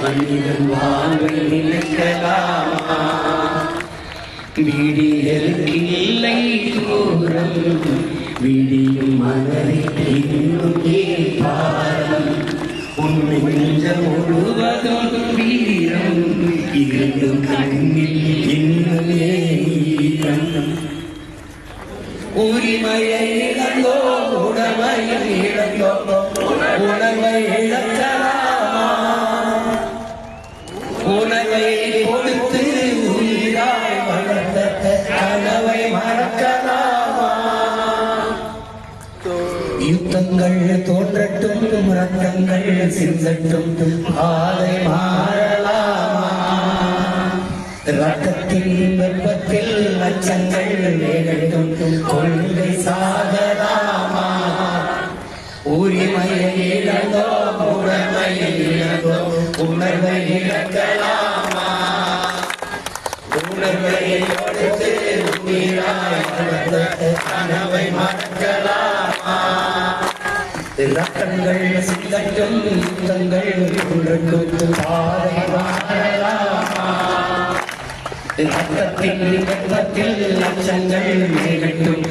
மனிதன் வாழ்வை நினைக்கலாமா விடியலுக்கு இல்லை தூரம் விடியும் மனதை இன்னும் பாரம் உன்னை நெஞ்சம் முழுவதும் வீரம் இருந்தும் கண்ணில் இன்னுமே ஈரம் உரிமையை இழந்தோ உணர்வை இழந்தோ உணர்வை இழக்கலாமா உணர்வை கொடுத்து உயிராய் வளர்த்த கனவை மறக்கலாமா யுத்தங்கள் தோன்றட்டும் ரத்தங்கள் சிந்தட்டும் ஆலை மாறலாமா ரத்தத்தின் வெப்பத்தில் லட்சங்கள் வேகட்டும் கொள்கை சாகலாமா உரிமையை இழந்தோ உடமையை இழந்தோ உணர்வை இழக்கலாமா உணர்வை கொடுத்து உயிராய் வளர்த்த கனவை மறக்கலாமா ரத்தங்கள் சிந்தட்டும் யுத்தங்கள் தோன்றட்டும் பாதை மாறலாமா ரத்தத்தின் வெப்பத்தில் லட்சங்கள் வேகட்டும்